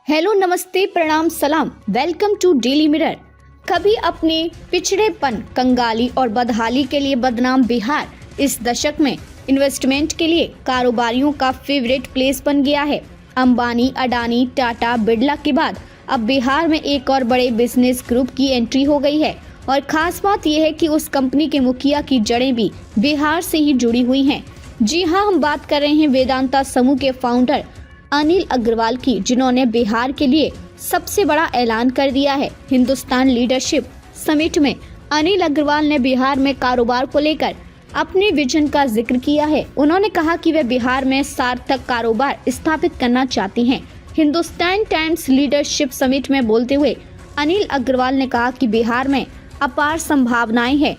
Hello, नमस्ते, प्रणाम, सलाम, वेलकम टू डेली मिरर। कभी अपने पिछड़ेपन, कंगाली और बदहाली के लिए बदनाम बिहार इस दशक में इन्वेस्टमेंट के लिए कारोबारियों का फेवरेट प्लेस बन गया है। अंबानी, अडानी, टाटा, बिरला के बाद अब बिहार में एक और बड़े बिजनेस ग्रुप की एंट्री हो गई है और खास बात यह है कि उस कंपनी के मुखिया की जड़ें भी बिहार से ही जुड़ी हुई हैं। जी हाँ, हम बात कर रहे हैं वेदांता समूह के फाउंडर अनिल अग्रवाल की, जिन्होंने बिहार के लिए सबसे बड़ा ऐलान कर दिया है। हिंदुस्तान लीडरशिप समिट में अनिल अग्रवाल ने बिहार में कारोबार को लेकर अपने विजन का जिक्र किया है। उन्होंने कहा कि वे बिहार में सार्थक कारोबार स्थापित करना चाहती हैं। हिंदुस्तान टाइम्स लीडरशिप समिट में बोलते हुए अनिल अग्रवाल ने कहा कि बिहार में अपार संभावनाएं हैं।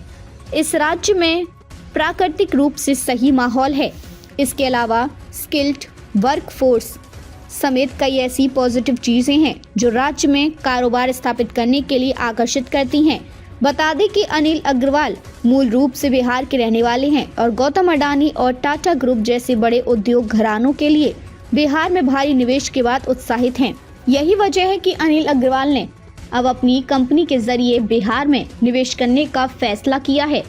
इस राज्य में प्राकृतिक रूप से सही माहौल है। इसके अलावा स्किल्ड वर्कफोर्स समेत कई ऐसी पॉजिटिव चीजें हैं जो राज्य में कारोबार स्थापित करने के लिए आकर्षित करती हैं। बता दें कि अनिल अग्रवाल मूल रूप से बिहार के रहने वाले हैं और गौतम अडानी और टाटा ग्रुप जैसे बड़े उद्योग घरानों के लिए बिहार में भारी निवेश के बाद उत्साहित हैं। यही वजह है कि अनिल अग्रवाल ने अब अपनी कंपनी के जरिए बिहार में निवेश करने का फैसला किया है।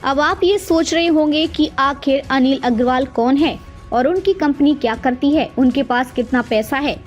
अब आप ये सोच रहे होंगे कि आखिर अनिल अग्रवाल कौन है और उनकी कंपनी क्या करती है, उनके पास कितना पैसा है।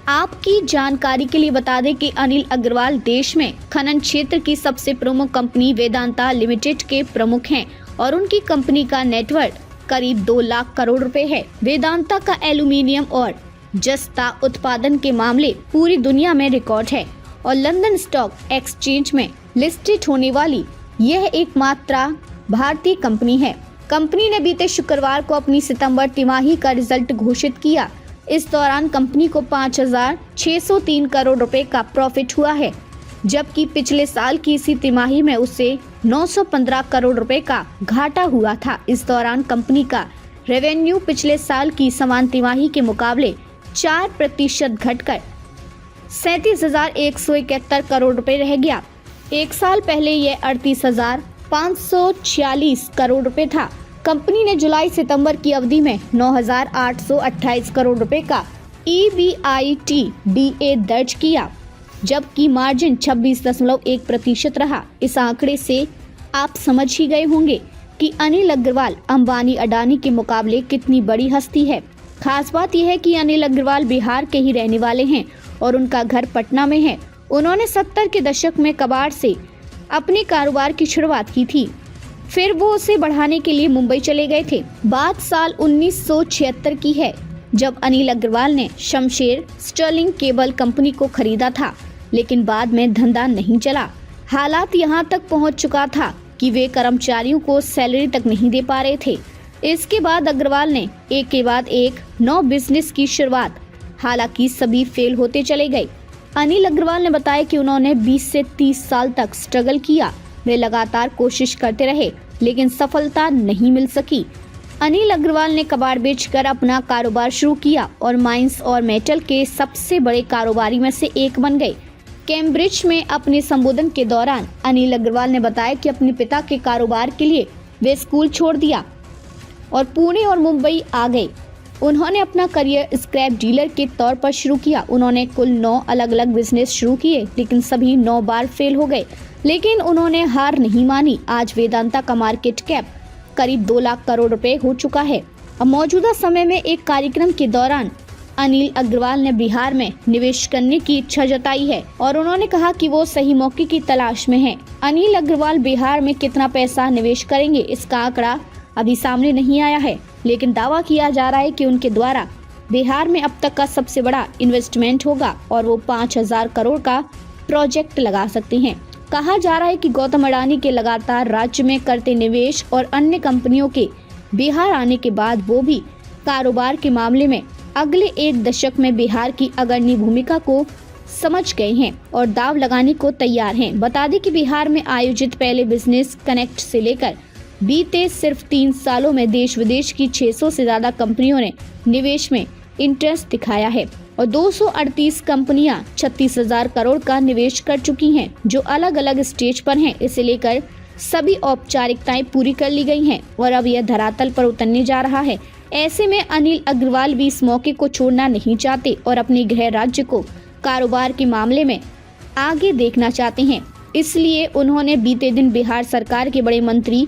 आपकी जानकारी के लिए बता दें कि अनिल अग्रवाल देश में खनन क्षेत्र की सबसे प्रमुख कंपनी वेदांता लिमिटेड के प्रमुख हैं और उनकी कंपनी का नेटवर्क करीब 2 लाख करोड़ रुपए है। वेदांता का एल्यूमिनियम और जस्ता उत्पादन के मामले पूरी दुनिया में रिकॉर्ड है और लंदन स्टॉक एक्सचेंज में लिस्टेड होने वाली यह एकमात्र भारतीय कंपनी है। कंपनी ने बीते शुक्रवार को अपनी सितंबर तिमाही का रिजल्ट घोषित किया। इस दौरान कंपनी को 5,603 करोड़ रुपए का प्रॉफिट हुआ है, जबकि पिछले साल की इसी तिमाही में उसे 915 करोड़ रुपए का घाटा हुआ था। इस दौरान कंपनी का रेवेन्यू पिछले साल की समान तिमाही के मुकाबले 4% घटकर 37,171 करोड़ रुपए रह गया। एक साल पहले यह 38,546 करोड़ रुपए था। कंपनी ने जुलाई सितंबर की अवधि में 9,828 करोड़ रुपए का EBITDA दर्ज किया, जबकि मार्जिन 26.1% रहा। इस आंकड़े से आप समझ ही गए होंगे कि अनिल अग्रवाल अंबानी, अडानी के मुकाबले कितनी बड़ी हस्ती है। खास बात यह है कि अनिल अग्रवाल बिहार के ही रहने वाले हैं और उनका घर पटना में है। उन्होंने 70 के दशक में कबाड़ से अपने कारोबार की शुरुआत की थी, फिर वो उसे बढ़ाने के लिए मुंबई चले गए थे। बात साल 1976 की है, जब अनिल अग्रवाल ने शमशेर स्टर्लिंग केबल कंपनी को खरीदा था, लेकिन बाद में धंधा नहीं चला। हालात यहाँ तक पहुँच चुका था कि वे कर्मचारियों को सैलरी तक नहीं दे पा रहे थे। इसके बाद अग्रवाल ने एक के बाद एक 9 बिजनेस की शुरुआत, हालांकि सभी फेल होते चले गए। अनिल अग्रवाल ने बताया कि उन्होंने 20 से 30 साल तक स्ट्रगल किया। वे लगातार कोशिश करते रहे, लेकिन सफलता नहीं मिल सकी। अनिल अग्रवाल ने कबाड़ बेचकर अपना कारोबार शुरू किया और माइंस और मेटल के सबसे बड़े कारोबारी में से एक बन गए। कैम्ब्रिज में अपने संबोधन के दौरान अनिल अग्रवाल ने बताया कि अपने पिता के कारोबार के लिए वे स्कूल छोड़ दिया और पुणे और मुंबई आ गए। उन्होंने अपना करियर स्क्रैप डीलर के तौर पर शुरू किया। उन्होंने कुल 9 अलग अलग बिजनेस शुरू किए, लेकिन सभी 9 बार फेल हो गए, लेकिन उन्होंने हार नहीं मानी। आज वेदांता का मार्केट कैप करीब 2 लाख करोड़ रुपए हो चुका है। अब मौजूदा समय में एक कार्यक्रम के दौरान अनिल अग्रवाल ने बिहार में निवेश करने की इच्छा जताई है और उन्होंने कहा कि वो सही मौके की तलाश में हैं। अनिल अग्रवाल बिहार में कितना पैसा निवेश करेंगे, इसका आंकड़ा अभी सामने नहीं आया है, लेकिन दावा किया जा रहा है कि उनके द्वारा बिहार में अब तक का सबसे बड़ा इन्वेस्टमेंट होगा और वो 5,000 करोड़ का प्रोजेक्ट लगा सकते हैं। कहा जा रहा है कि गौतम अडानी के लगातार राज्य में करते निवेश और अन्य कंपनियों के बिहार आने के बाद वो भी कारोबार के मामले में अगले 1 दशक में बिहार की अग्रणी भूमिका को समझ गए हैं और दाव लगाने को तैयार हैं। बता दें कि बिहार में आयोजित पहले बिजनेस कनेक्ट से लेकर बीते सिर्फ 3 सालों में देश विदेश की 600 से ज्यादा कंपनियों ने निवेश में इंटरेस्ट दिखाया है और 238 कंपनियां 36,000 करोड़ का निवेश कर चुकी हैं, जो अलग अलग स्टेज पर हैं। इसे लेकर सभी औपचारिकताएं पूरी कर ली गई हैं और अब यह धरातल पर उतरने जा रहा है। ऐसे में अनिल अग्रवाल भी इस मौके को छोड़ना नहीं चाहते और अपने गृह राज्य को कारोबार के मामले में आगे देखना चाहते हैं। इसलिए उन्होंने बीते दिन बिहार सरकार के बड़े मंत्री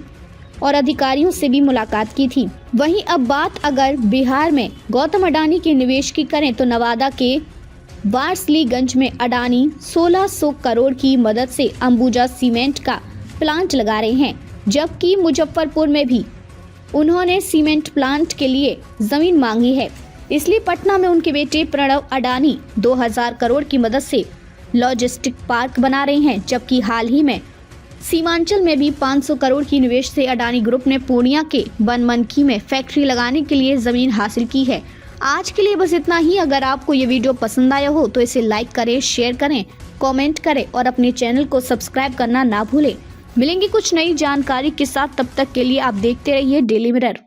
और अधिकारियों से भी मुलाकात की थी। वहीं अब बात अगर बिहार में गौतम अडानी के निवेश की करें तो नवादा के वारसलीगंज में अडानी 1600 करोड़ की मदद से अंबुजा सीमेंट का प्लांट लगा रहे हैं, जबकि मुजफ्फरपुर में भी उन्होंने सीमेंट प्लांट के लिए जमीन मांगी है। इसलिए पटना में उनके बेटे प्रणव अडानी 2000 करोड़ की मदद से लॉजिस्टिक पार्क बना रहे हैं, जबकि हाल ही में सीमांचल में भी 500 करोड़ की निवेश से अडानी ग्रुप ने पूर्णिया के बनमनखी में फैक्ट्री लगाने के लिए जमीन हासिल की है। आज के लिए बस इतना ही। अगर आपको ये वीडियो पसंद आया हो तो इसे लाइक करें, शेयर करें, कमेंट करें और अपने चैनल को सब्सक्राइब करना ना भूलें। मिलेंगे कुछ नई जानकारी के साथ, तब तक के लिए आप देखते रहिए डेली मिरर।